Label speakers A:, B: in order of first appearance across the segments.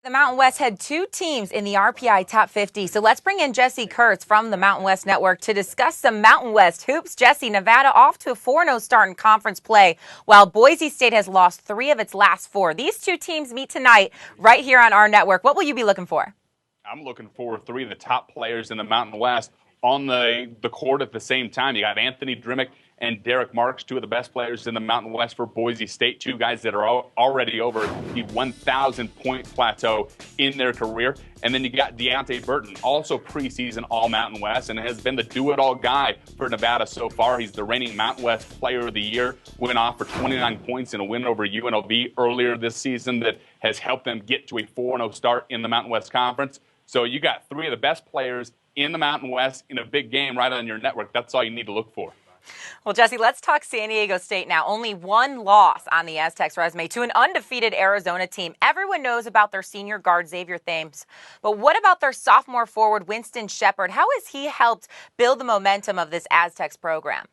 A: The Mountain West had two teams in the RPI Top 50, so let's bring in Jesse Kurtz from the Mountain West Network to discuss some Mountain West hoops. Jesse, Nevada off to a 4-0 start in conference play, while Boise State has lost 3 of its last 4. These two teams meet tonight right here on our network. What will you be looking for?
B: I'm looking for 3 of the top players in the Mountain West on the court at the same time. You got Anthony Drimmick and Derek Marks, 2 of the best players in the Mountain West for Boise State, 2 guys that are already over the 1,000-point plateau in their career. And then you got Deontay Burton, also preseason All-Mountain West, and has been the do-it-all guy for Nevada so far. He's the reigning Mountain West Player of the Year, went off for 29 points in a win over UNLV earlier this season that has helped them get to a 4-0 start in the Mountain West Conference. So you got 3 of the best players in the Mountain West in a big game right on your network. That's all you need to look for.
A: Well, Jesse, let's talk San Diego State now. Only 1 loss on the Aztecs' resume to an undefeated Arizona team. Everyone knows about their senior guard, Xavier Thames. But what about their sophomore forward, Winston Shepard? How has he helped build the momentum of this Aztecs program?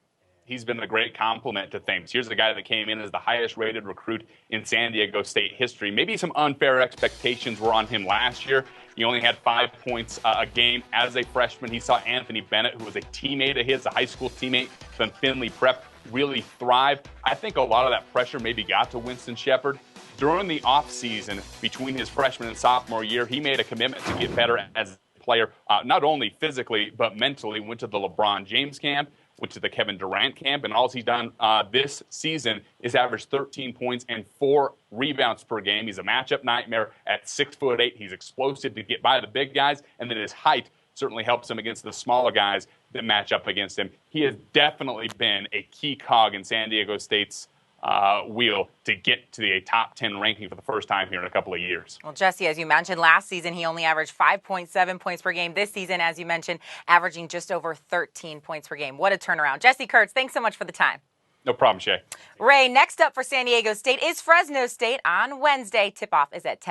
B: He's been a great compliment to Thames. Here's the guy that came in as the highest-rated recruit in San Diego State history. Maybe some unfair expectations were on him last year. He only had 5 points a game as a freshman. He saw Anthony Bennett, who was a teammate of his, a high school teammate from Findlay Prep, really thrive. I think a lot of that pressure maybe got to Winston Shepard. During the offseason, between his freshman and sophomore year, he made a commitment to get better as a player, not only physically, but mentally. Went to the LeBron James camp, went to the Kevin Durant camp, and all he's done this season is average 13 points and 4 rebounds per game. He's a matchup nightmare at 6'8". He's explosive to get by the big guys, and then his height certainly helps him against the smaller guys that match up against him. He has definitely been a key cog in San Diego State's wheel to get to the top 10 ranking for the first time here in a couple of years.
A: Well, Jesse, as you mentioned, last season he only averaged 5.7 points per game. This season, as you mentioned, averaging just over 13 points per game. What a turnaround. Jesse Kurtz, thanks so much for the time.
B: No problem, Shay.
A: Ray, next up for San Diego State is Fresno State on Wednesday. Tip-off is at 10.